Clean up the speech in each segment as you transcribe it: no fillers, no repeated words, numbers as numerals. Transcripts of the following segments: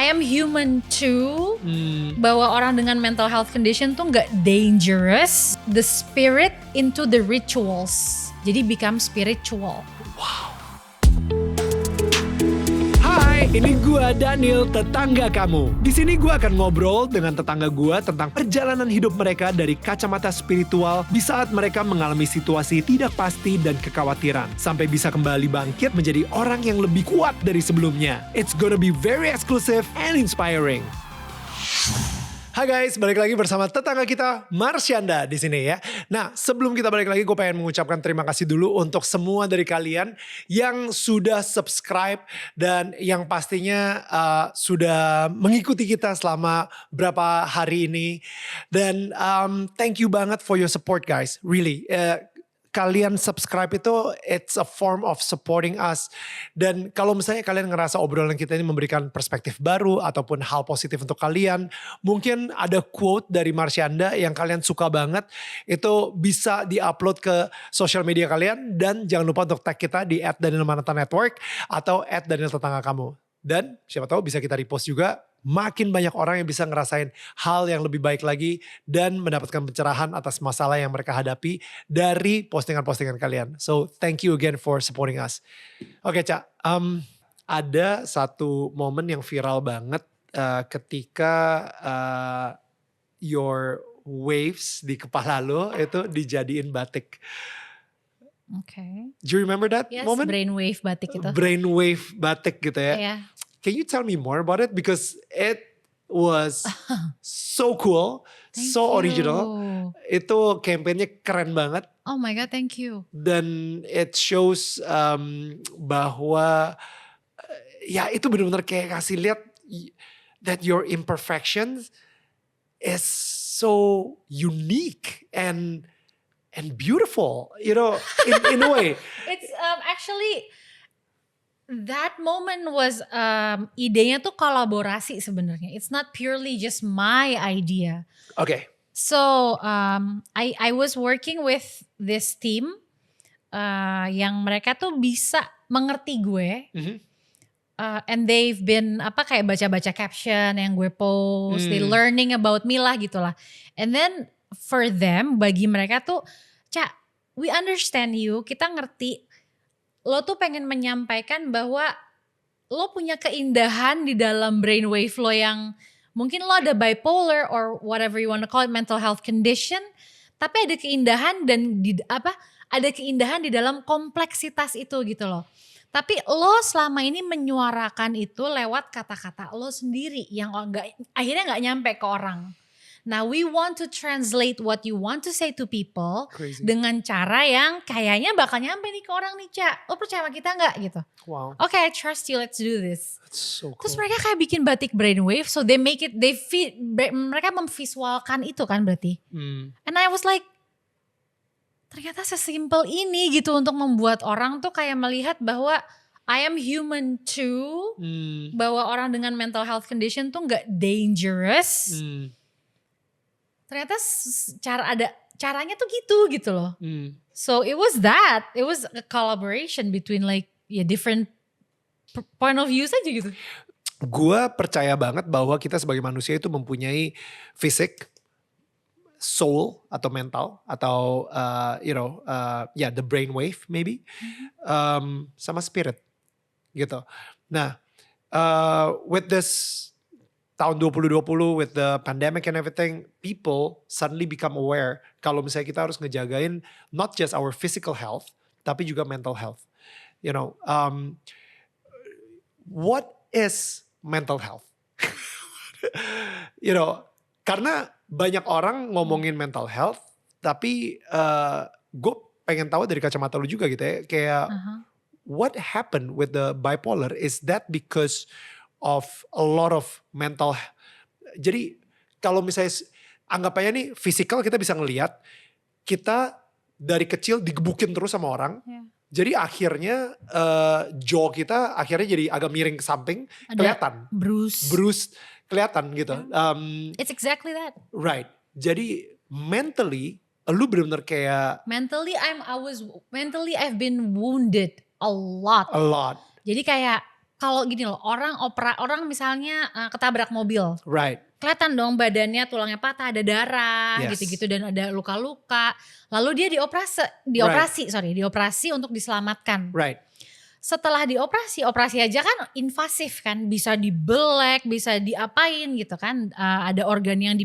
I am human too. Bahwa orang dengan mental health condition tuh nggak dangerous. The spirit into the rituals. Jadi become spiritual. Hai, ini gua Daniel, tetangga kamu. Di sini gua akan ngobrol dengan tetangga gua tentang perjalanan hidup mereka dari kacamata spiritual di saat mereka mengalami situasi tidak pasti dan kekhawatiran, sampai bisa kembali bangkit menjadi orang yang lebih kuat dari sebelumnya. It's gonna be very exclusive and inspiring. Hai guys, balik lagi bersama tetangga kita Marsyanda di sini ya. Nah, sebelum kita balik lagi, gue pengen mengucapkan terima kasih dulu untuk semua dari kalian yang sudah subscribe dan yang pastinya sudah mengikuti kita selama berapa hari ini. Dan thank you banget for your support guys, really. Kalian subscribe itu it's a form of supporting us. Dan kalau misalnya kalian ngerasa obrolan kita ini memberikan perspektif baru ataupun hal positif untuk kalian, mungkin ada quote dari Marsyanda yang kalian suka banget, itu bisa diupload ke social media kalian. Dan jangan lupa untuk tag kita di @danielmanata_network atau @danieltetangga_kamu. Dan siapa tahu bisa kita repost juga. Makin banyak orang yang bisa ngerasain hal yang lebih baik lagi dan mendapatkan pencerahan atas masalah yang mereka hadapi dari postingan-postingan kalian. So thank you again for supporting us. Oke Ca, ada satu momen yang viral banget ketika your waves di kepala lo itu dijadiin batik. Okay. Do you remember that moment? Brainwave batik itu. Brainwave batik gitu ya. Yeah. Can you tell me more about it? Because it was so cool, so original. Itu campaignnya keren banget. Oh my God, thank you. Dan it shows bahwa ya itu benar-benar kayak kasih lihat that your imperfections is so unique and beautiful, you know, in a way. It's actually that moment was idenya tuh kolaborasi sebenarnya. It's not purely just my idea. Okay. So I was working with this team yang mereka tuh bisa mengerti gue. And they've been kayak baca-baca caption yang gue post, they learning about me lah gitulah. And then for them, bagi mereka tuh, Ca, we understand you, kita ngerti. Lo tuh pengen menyampaikan bahwa lo punya keindahan di dalam brainwave lo yang mungkin lo ada bipolar or whatever you want to call it, mental health condition, tapi ada keindahan dan ada keindahan di dalam kompleksitas itu gitu loh. Tapi lo selama ini menyuarakan itu lewat kata-kata lo sendiri yang akhirnya nggak nyampe ke orang. Now we want to translate what you want to say to people dengan cara yang kayaknya bakal nyampe nih ke orang nih, Ca. Lo percaya sama kita gak gitu? Wow. Okay, I trust you, let's do this. That's so cool. Terus mereka kayak bikin batik brainwave, so they make it, mereka memvisualkan itu kan berarti. And I was like, ternyata sesimpel ini gitu untuk membuat orang tuh kayak melihat bahwa I am human too. Bahwa orang dengan mental health condition tuh gak dangerous. Ternyata caranya tuh gitu loh. So it was a collaboration between different point of views aja gitu. Gua percaya banget bahwa kita sebagai manusia itu mempunyai fisik, soul atau mental atau the brain wave maybe, sama spirit gitu. Nah, with this tahun 2020 with the pandemic and everything, people suddenly become aware kalau misalnya kita harus ngejagain not just our physical health, tapi juga mental health. You know, what is mental health? You know, karena banyak orang ngomongin mental health, tapi gue pengen tahu dari kacamata lu juga gitu ya, kayak what happened with the bipolar? Is that because of a lot of mental, jadi kalau misalnya anggap aja nih physical kita bisa ngelihat kita dari kecil digebukin terus sama orang, jadi akhirnya jaw kita akhirnya jadi agak miring ke samping, kelihatan bruise kelihatan gitu. It's exactly that. Right. Jadi mentally lu benar-benar kayak mentally I've been wounded a lot. A lot. Jadi kayak kalau gini loh, orang misalnya ketabrak mobil. Right. Kelihatan dong badannya, tulangnya patah, ada darah Yes. gitu-gitu dan ada luka-luka. Lalu dia dioperasi untuk diselamatkan. Right. Setelah operasi aja kan invasif kan, bisa dibelek, bisa diapain gitu kan. Ada organ yang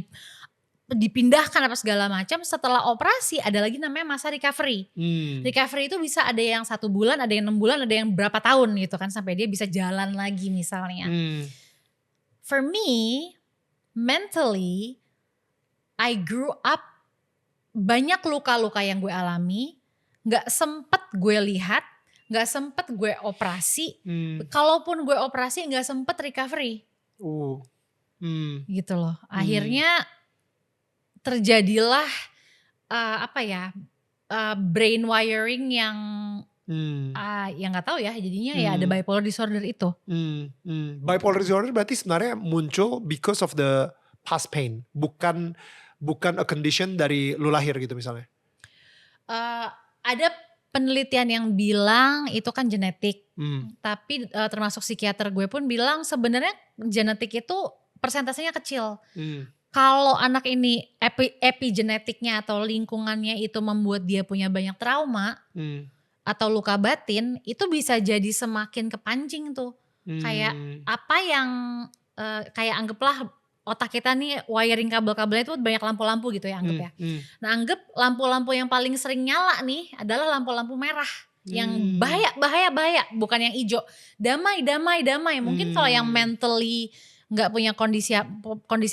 dipindahkan apa segala macam. Setelah operasi ada lagi namanya masa recovery. Recovery itu bisa ada yang 1 bulan, ada yang 6 bulan, ada yang berapa tahun gitu kan sampai dia bisa jalan lagi misalnya. For me, mentally, I grew up banyak luka-luka yang gue alami, gak sempet gue lihat, gak sempet gue operasi. Kalaupun gue operasi gak sempet recovery. Gitu loh. Akhirnya terjadilah brain wiring yang gak tahu ya, jadinya ya ada bipolar disorder itu. Bipolar disorder berarti sebenarnya muncul because of the past pain, bukan a condition dari lu lahir gitu misalnya. Ada penelitian yang bilang itu kan genetik, tapi termasuk psikiater gue pun bilang sebenarnya genetik itu persentasenya kecil. Kalau anak ini epigenetiknya atau lingkungannya itu membuat dia punya banyak trauma atau luka batin, itu bisa jadi semakin kepancing tuh. Kayak apa yang kayak anggaplah otak kita nih wiring kabel-kabelnya itu banyak lampu-lampu gitu ya anggap ya. Nah anggap lampu-lampu yang paling sering nyala nih adalah lampu-lampu merah. Yang bahaya, bukan yang hijau. Damai. Mungkin kalau yang mentally nggak punya kondisi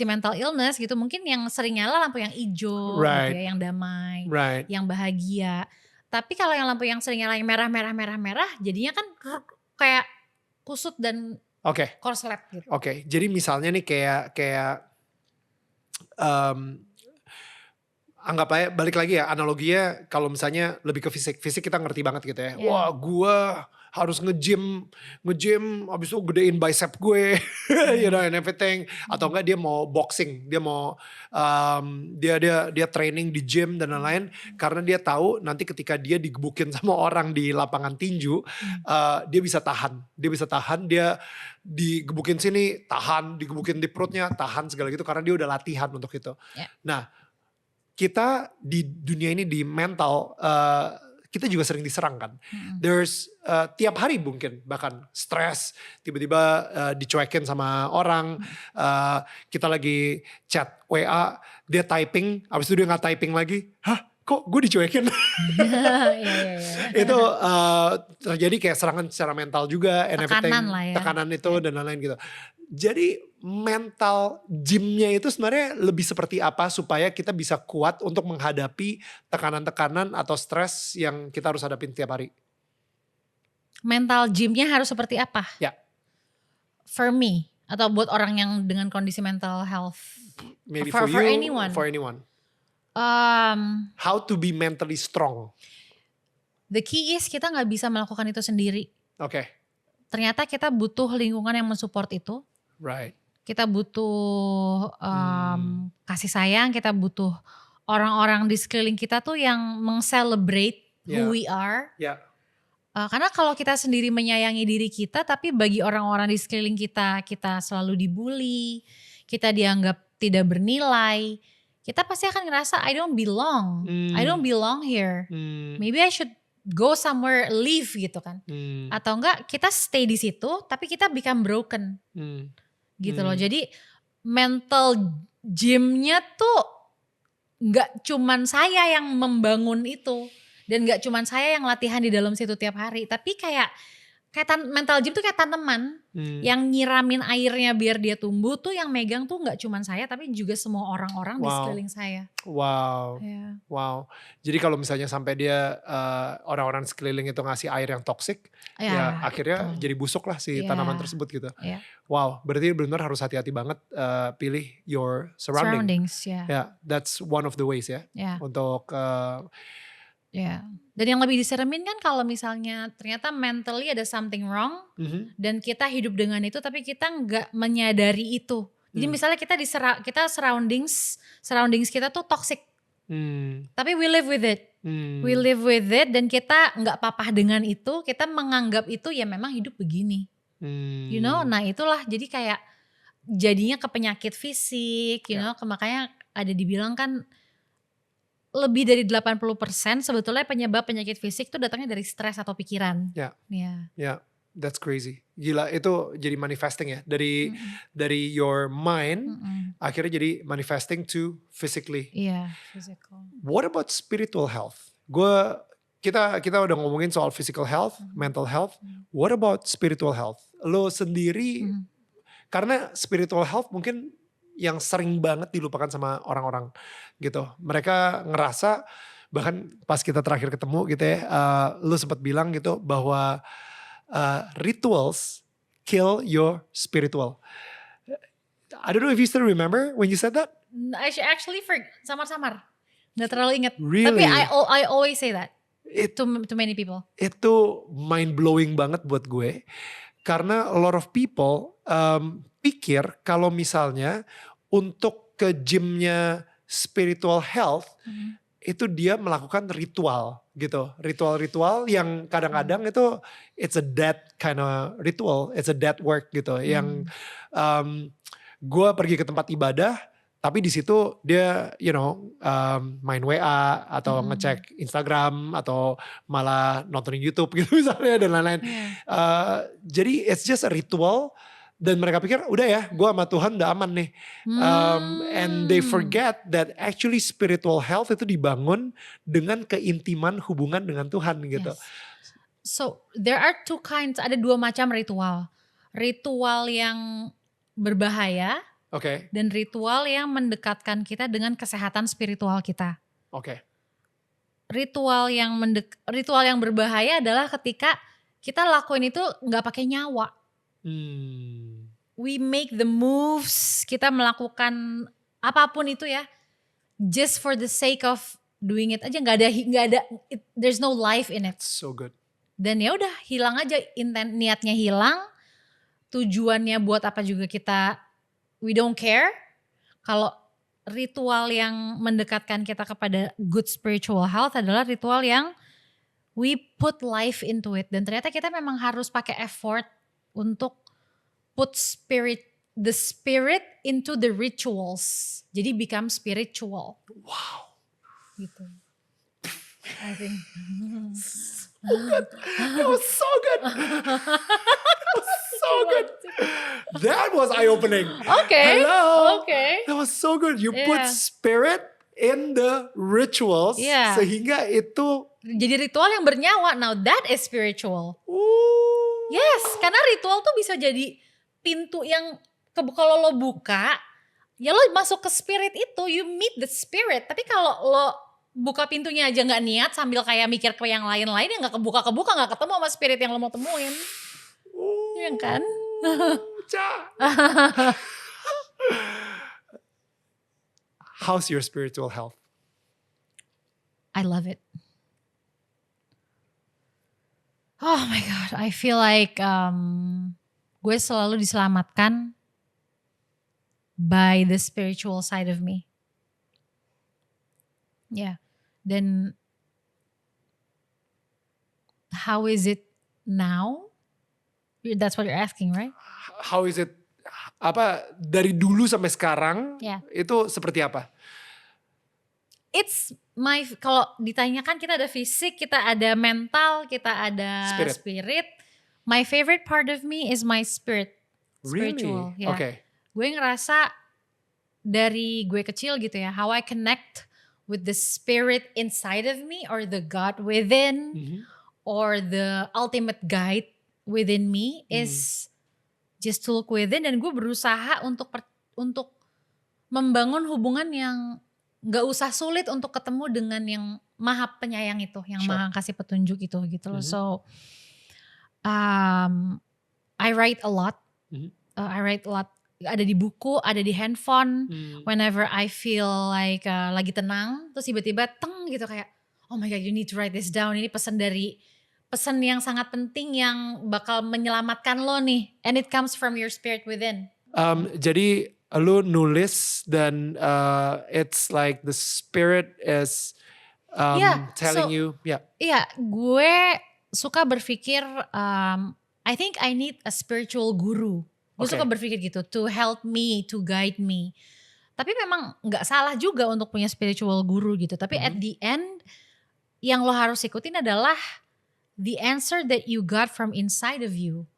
mental illness gitu, mungkin yang sering nyala lampu yang hijau gitu ya, yang damai, yang bahagia. Tapi kalau yang lampu yang sering nyala yang merah, jadinya kan kayak kusut dan korslet gitu. Oke, jadi misalnya nih kayak anggap aja balik lagi ya analoginya, kalau misalnya lebih ke fisik kita ngerti banget gitu ya. Wah, gue harus nge-gym abis itu gedein bicep gue, you know, and everything. Atau enggak dia mau boxing, dia mau dia training di gym dan lain-lain, karena dia tahu nanti ketika dia digebukin sama orang di lapangan tinju, dia bisa tahan, dia digebukin sini tahan, digebukin di perutnya tahan segala gitu, karena dia udah latihan untuk itu. Nah, kita di dunia ini di mental, kita juga sering diserang kan. There's tiap hari mungkin bahkan stres, tiba-tiba dicuekin sama orang, kita lagi chat WA, dia typing, abis itu dia nggak typing lagi, kok gue dicuekin? Itu terjadi kayak serangan secara mental juga, and everything, tekanan itu dan lain-lain gitu. Jadi mental gymnya itu sebenarnya lebih seperti apa supaya kita bisa kuat untuk menghadapi tekanan-tekanan atau stres yang kita harus hadapin tiap hari? Mental gymnya harus seperti apa? Ya. For me, atau buat orang yang dengan kondisi mental health? Maybe for you, anyone. For anyone. How to be mentally strong? The key is kita gak bisa melakukan itu sendiri. Ternyata kita butuh lingkungan yang mensupport itu. Right. Kita butuh kasih sayang, kita butuh orang-orang di sekeliling kita tuh yang meng-celebrate who we are. Karena kalau kita sendiri menyayangi diri kita, tapi bagi orang-orang di sekeliling kita selalu dibully, kita dianggap tidak bernilai, kita pasti akan ngerasa I don't belong, I don't belong here. Maybe I should go somewhere, leave gitu kan. Atau enggak kita stay di situ, tapi kita become broken. Gitu loh. Jadi mental gymnya tuh gak cuman saya yang membangun itu, dan gak cuman saya yang latihan di dalam situ tiap hari, tapi kayak mental gym tuh kayak tanaman yang nyiramin airnya biar dia tumbuh tuh, yang megang tuh gak cuman saya tapi juga semua orang-orang di sekeliling saya. Wow. Jadi kalau misalnya sampai dia orang-orang sekeliling itu ngasih air yang toksik, ya akhirnya jadi busuk lah si tanaman tersebut gitu. Wow, berarti benar harus hati-hati banget pilih your surroundings. That's one of the ways ya. Untuk dan yang lebih diseremin kan kalau misalnya ternyata mentally ada something wrong, dan kita hidup dengan itu tapi kita nggak menyadari itu. Jadi misalnya kita surroundings kita tuh toxic, tapi we live with it, dan kita nggak apa-apa dengan itu, kita menganggap itu ya memang hidup begini. You know, nah itulah jadi kayak jadinya ke penyakit fisik, you know, makanya ada dibilang kan lebih dari 80% sebetulnya penyebab penyakit fisik itu datangnya dari stres atau pikiran. Ya, that's crazy. Gila, itu jadi manifesting ya. Dari your mind akhirnya jadi manifesting to physically. Iya, physical. What about spiritual health? Kita udah ngomongin soal physical health, mental health. What about spiritual health? Lo sendiri karena spiritual health mungkin yang sering banget dilupakan sama orang-orang gitu. Mereka ngerasa bahkan pas kita terakhir ketemu gitu ya, lu sempat bilang gitu bahwa rituals kill your spiritual. I don't know if you still remember when you said that. I actually samar-samar, nggak terlalu inget. Really? Tapi I always say that to many people. Itu mind blowing banget buat gue. Karena a lot of people pikir kalau misalnya untuk ke gymnya spiritual health itu dia melakukan ritual gitu. Ritual-ritual yang kadang-kadang itu it's a dead kind of ritual. It's a dead work gitu. Yang gue pergi ke tempat ibadah tapi di situ dia main WA atau ngecek Instagram atau malah nontonin YouTube gitu misalnya dan lain-lain. Jadi it's just a ritual dan mereka pikir udah ya gue sama Tuhan udah aman nih. And they forget that actually spiritual health itu dibangun dengan keintiman hubungan dengan Tuhan gitu. Yes. So there are two kinds, ada dua macam ritual. Ritual yang berbahaya. Dan ritual yang mendekatkan kita dengan kesehatan spiritual kita. Ritual yang berbahaya adalah ketika kita lakuin itu nggak pakai nyawa. We make the moves, kita melakukan apapun itu ya, just for the sake of doing it aja, nggak ada, there's no life in it. So good. Dan ya udah hilang aja, niatnya hilang, tujuannya buat apa juga we don't care. Kalau ritual yang mendekatkan kita kepada good spiritual health adalah ritual yang we put life into it. Dan ternyata kita memang harus pakai effort untuk put the spirit into the rituals. Jadi become spiritual. Wow. Gitu. I think. That was so good. So good. That was eye-opening. Hello. That was so good. You put spirit in the rituals sehingga itu jadi ritual yang bernyawa. Now that is spiritual. Yes, karena ritual tuh bisa jadi pintu yang kalau lo buka, ya lo masuk ke spirit itu, you meet the spirit. Tapi kalau lo buka pintunya aja nggak niat sambil kayak mikir ke yang lain-lain, ya nggak kebuka nggak ketemu sama spirit yang lo mau temuin. Iya kan? How's your spiritual health? I love it. Oh my God, I feel like gue selalu diselamatkan by the spiritual side of me. Yeah, then how is it now? That's what you're asking, right? How is it? Apa dari dulu sampai sekarang itu seperti apa? It's kalau ditanyakan kita ada fisik, kita ada mental, kita ada spirit. My favorite part of me is my spirit. Spiritual. Really? Okay. Gue ngerasa dari gue kecil gitu ya, how I connect with the spirit inside of me or the God within or the ultimate guide within me is just to look within, dan gue berusaha untuk membangun hubungan yang gak usah sulit untuk ketemu dengan yang maha penyayang itu, yang maha kasih petunjuk itu gitu loh. So I write a lot. I write a lot. Ada di buku, ada di handphone. Whenever I feel like lagi tenang, terus tiba-tiba teng gitu kayak, oh my God, you need to write this down. Ini pesan yang sangat penting yang bakal menyelamatkan lo nih. And it comes from your spirit within. Jadi lu nulis dan it's like the spirit is telling you. Iya, gue suka berpikir I think I need a spiritual guru. Gue Oke. suka berpikir gitu, to help me, to guide me. Tapi memang gak salah juga untuk punya spiritual guru gitu. Tapi at the end, yang lo harus ikutin adalah the answer that you got from inside of you.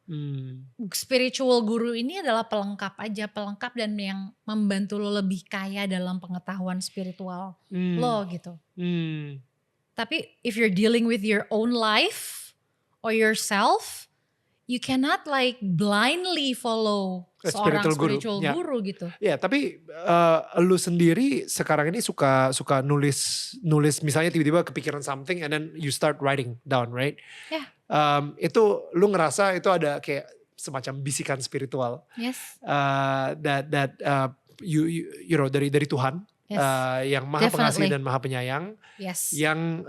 Spiritual guru ini adalah pelengkap aja, pelengkap dan yang membantu lo lebih kaya dalam pengetahuan spiritual lo gitu. Tapi if you're dealing with your own life or yourself, you cannot like blindly follow seorang spiritual guru gitu. Ya, tapi lu sendiri sekarang ini suka nulis misalnya tiba-tiba kepikiran something and then you start writing down, right? Yeah. Itu lu ngerasa itu ada kayak semacam bisikan spiritual. Yes. That you know dari Tuhan. Yes. Yang maha pengasih Definitely. dan maha penyayang. Yes. Yang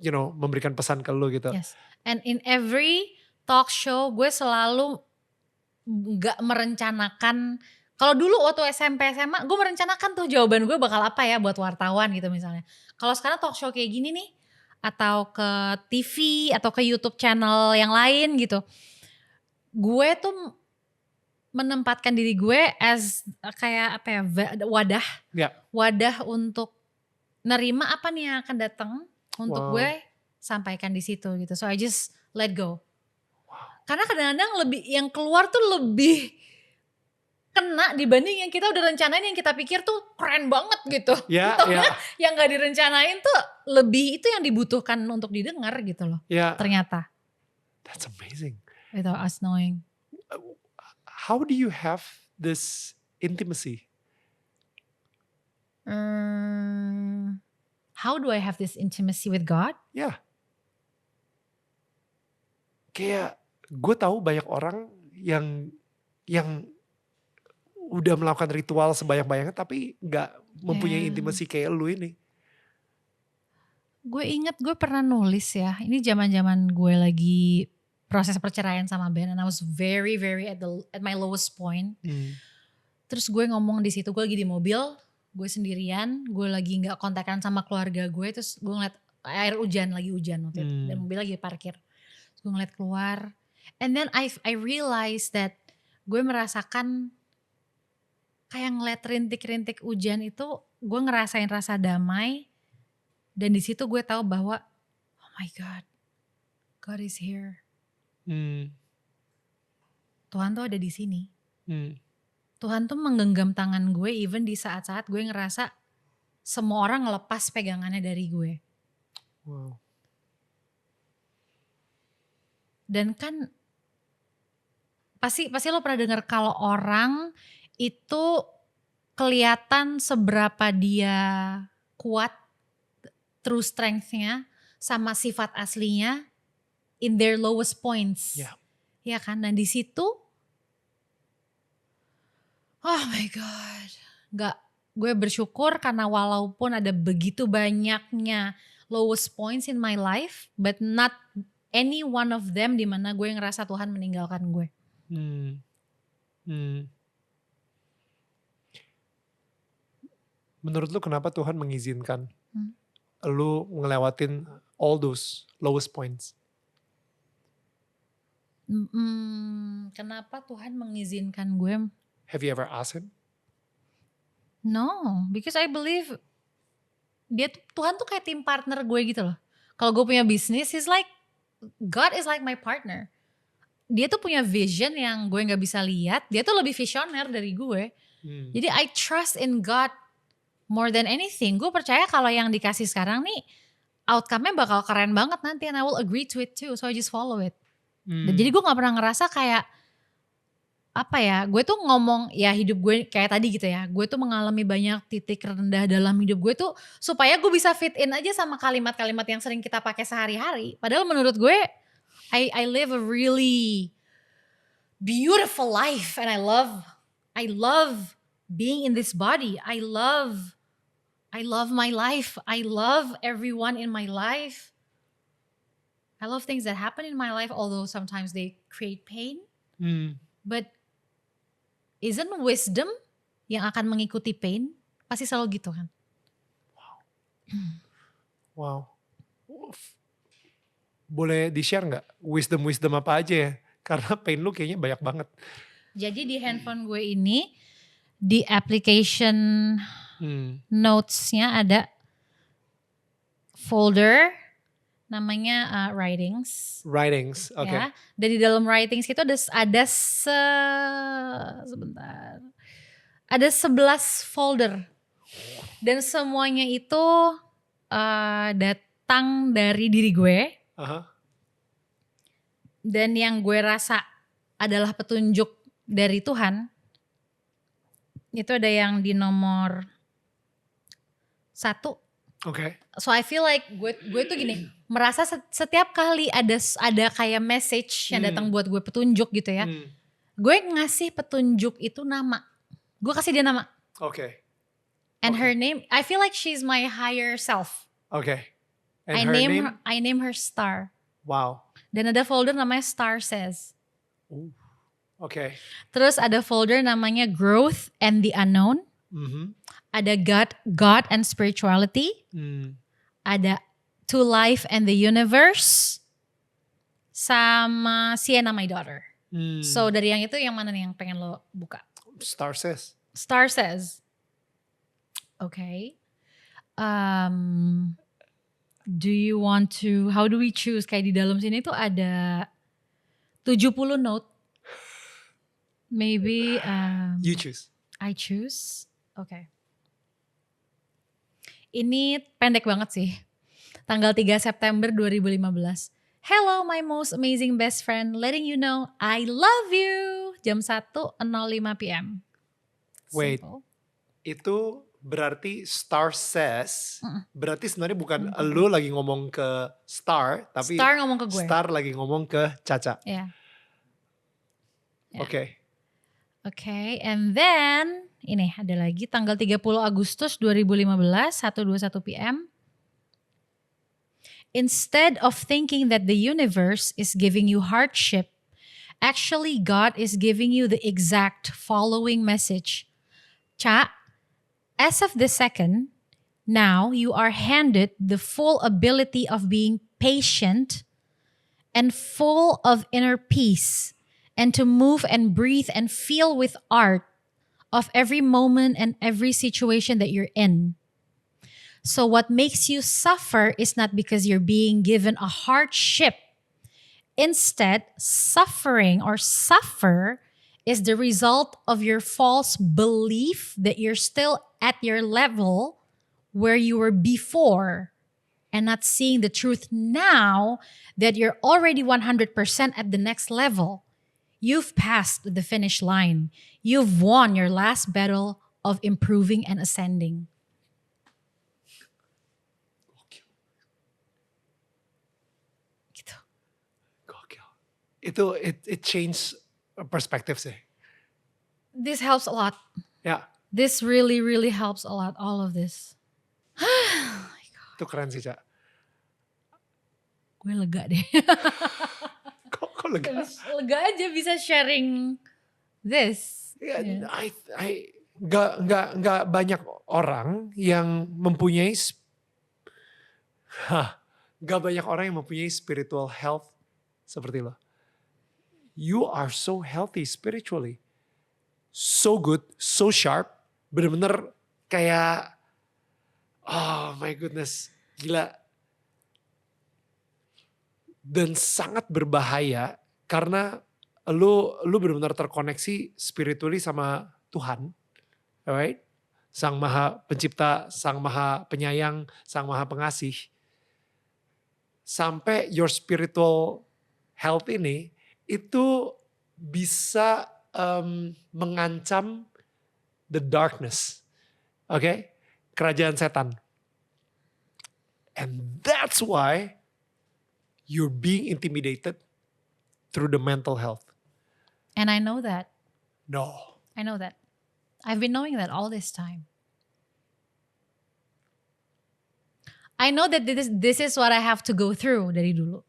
you know memberikan pesan ke lu gitu. Yes. And in every talk show gue selalu gak merencanakan. Kalau dulu waktu SMP SMA gue merencanakan tuh jawaban gue bakal apa ya buat wartawan gitu misalnya. Kalau sekarang talk show kayak gini nih, atau ke TV atau ke YouTube channel yang lain gitu, gue tuh menempatkan diri gue as kayak apa ya, wadah. Yeah. Wadah untuk nerima apa nih yang akan datang untuk Wow. gue sampaikan di situ gitu. So I just let go. Karena kadang-kadang lebih yang keluar tuh lebih kena dibanding yang kita udah rencanain, yang kita pikir tuh keren banget gitu. Ya, Taunya yang gak direncanain tuh lebih itu yang dibutuhkan untuk didengar gitu loh. Ya. Ternyata. That's amazing. Without us knowing. How do you have this intimacy? How do I have this intimacy with God? Ya. Kayak gue tahu banyak orang yang udah melakukan ritual sebanyak-banyaknya tapi gak mempunyai intimacy kayak lu ini. Gue inget gue pernah nulis ya, ini zaman-zaman gue lagi proses perceraian sama Ben, and I was very at my lowest point. Terus gue ngomong di situ, gue lagi di mobil, gue sendirian, gue lagi nggak kontakan sama keluarga gue, terus gue ngeliat air hujan waktu itu, dan mobil lagi parkir, terus gue ngeliat keluar, and then I realized that gue merasakan kayak ngeliat rintik-rintik hujan itu, gue ngerasain rasa damai. Dan di situ gue tahu bahwa oh my God, God is here. Tuhan tuh ada di sini. Tuhan tuh menggenggam tangan gue even di saat-saat gue ngerasa semua orang ngelepas pegangannya dari gue. Wow. Dan kan pasti lo pernah dengar kalau orang itu kelihatan seberapa dia kuat, true strength-nya sama sifat aslinya in their lowest points. Yeah. Ya kan? Dan di situ oh my God. Gue bersyukur karena walaupun ada begitu banyaknya lowest points in my life, but not any one of them di mana gue ngerasa Tuhan meninggalkan gue. Menurut lu kenapa Tuhan mengizinkan lu ngelewatin all those lowest points? Kenapa Tuhan mengizinkan gue? Have you ever asked him? No, because I believe Tuhan tuh kayak tim partner gue gitu loh. Kalau gue punya bisnis, God is like my partner. Dia tuh punya vision yang gue gak bisa lihat. Dia tuh lebih visioner dari gue. Jadi I trust in God more than anything. Gue percaya kalau yang dikasih sekarang nih outcome-nya bakal keren banget nanti, and I will agree to it too. So I just follow it. Jadi gue gak pernah ngerasa kayak apa ya, gue tuh ngomong ya hidup gue kayak tadi gitu ya, gue tuh mengalami banyak titik rendah dalam hidup gue tuh supaya gue bisa fit in aja sama kalimat-kalimat yang sering kita pakai sehari-hari. Padahal menurut gue I live a really beautiful life, and I love being in this body. I love my life. I love everyone in my life. I love things that happen in my life, although sometimes they create pain. But isn't wisdom yang akan mengikuti pain? Pasti selalu gitu kan? Wow. boleh di-share nggak wisdom apa aja ya? Karena pain lu kayaknya banyak banget. Jadi di handphone gue ini, di application notes-nya ada folder namanya writings. Writings, oke. Ya. Dan di dalam writings itu sebentar. Ada 11 folder. Dan semuanya itu datang dari diri gue. Dan yang gue rasa adalah petunjuk dari Tuhan. Itu ada yang di nomor 1. Oke. So I feel like gue tuh gini, merasa setiap kali ada kayak message yang datang buat gue, petunjuk gitu ya. Gue ngasih petunjuk itu nama. Gue kasih dia nama. Oke. And her name, I feel like she's my higher self. Oke. I name her Star. Wow. Dan ada folder namanya Star Says. Oke. Terus ada folder namanya Growth and the Unknown. Ada God and Spirituality. Ada To Life and the Universe. Sama Sienna My Daughter. So dari yang itu yang mana nih yang pengen lo buka? Star Says. Star Says. Okay. Do you want to, how do we choose? Kayak di dalam sini tuh ada 70 note. Maybe You choose. I choose. Okay. Ini pendek banget sih. Tanggal 3 September 2015. Hello my most amazing best friend, letting you know I love you. Jam 1:05 PM. Wait. Simple. Itu berarti Star Says, berarti sebenarnya bukan lu lagi ngomong ke Star, tapi Star ngomong ke gue. Star lagi ngomong ke Caca. Yeah. Oke. Okay, and then ini ada lagi tanggal 30 Agustus 2015, 1:21 PM. Instead of thinking that the universe is giving you hardship, actually God is giving you the exact following message. Ca, as of the second, now you are handed the full ability of being patient and full of inner peace, and to move and breathe and feel with art of every moment and every situation that you're in. So what makes you suffer is not because you're being given a hardship. Instead, suffering or suffer is the result of your false belief that you're still at your level where you were before, and not seeing the truth now that you're already 100% at the next level. You've passed the finish line. You've won your last battle of improving and ascending. Gitu. Gokil. Itu it change perspective sih. This helps a lot. Ya. This really, really helps a lot. All of this. Itu keren sih, Cak. Gue lega deh. Kok lega? Lega aja bisa sharing this. Yeah. Nggak banyak orang yang mempunyai spiritual health seperti lo. You are so healthy spiritually. So good, so sharp. Bener-bener kayak, oh my goodness, gila. Dan sangat berbahaya karena lu benar-benar terkoneksi spiritually sama Tuhan, alright? Sang Maha Pencipta, Sang Maha Penyayang, Sang Maha Pengasih. Sampai your spiritual health ini itu bisa mengancam the darkness, okay? Kerajaan setan. And that's why you're being intimidated through the mental health. And I know that. No. I know that. I've been knowing that all this time. I know that this is what I have to go through dari dulu.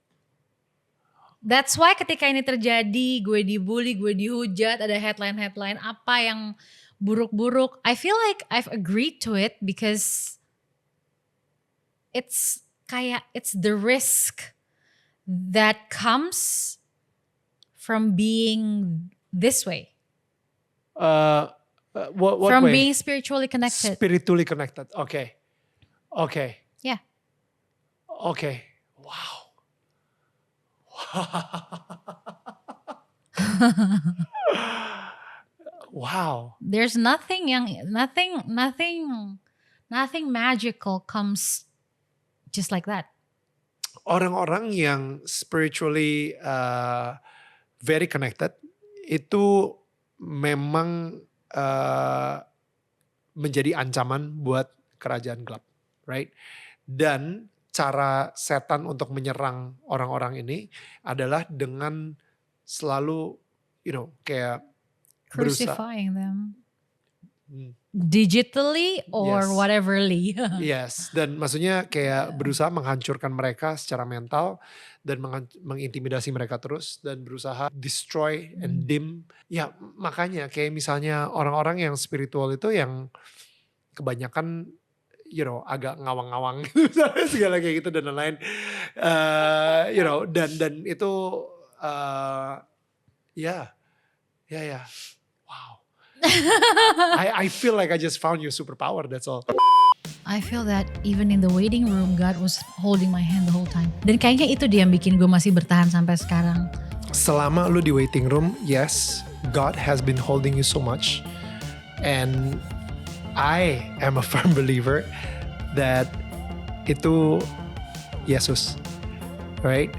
That's why ketika ini terjadi, gue dibully, gue dihujat, ada headline-headline apa yang buruk-buruk. I feel like I've agreed to it because it's the risk that comes from being this way. What From way? being spiritually connected. Spiritually connected. Okay. Yeah. Okay. Wow. Wow. There's nothing magical comes just like that. Orang-orang yang spiritually very connected itu memang menjadi ancaman buat kerajaan gelap, right? Dan cara setan untuk menyerang orang-orang ini adalah dengan selalu, kayak Crucifying them. Digitally or Yes. whateverly. Yes, dan maksudnya kayak berusaha menghancurkan mereka secara mental dan mengintimidasi mereka terus dan berusaha destroy and dim. Ya makanya kayak misalnya orang-orang yang spiritual itu yang kebanyakan agak ngawang-ngawang gitu, segala kayak gitu dan lain-lain. Dan itu ya. Wow. I feel like I just found your superpower, that's all. I feel that even in the waiting room, God was holding my hand the whole time. Dan kayaknya itu dia yang bikin gue masih bertahan sampai sekarang. Selama lu di waiting room, yes, God has been holding you so much. And I am a firm believer that itu Yesus, right?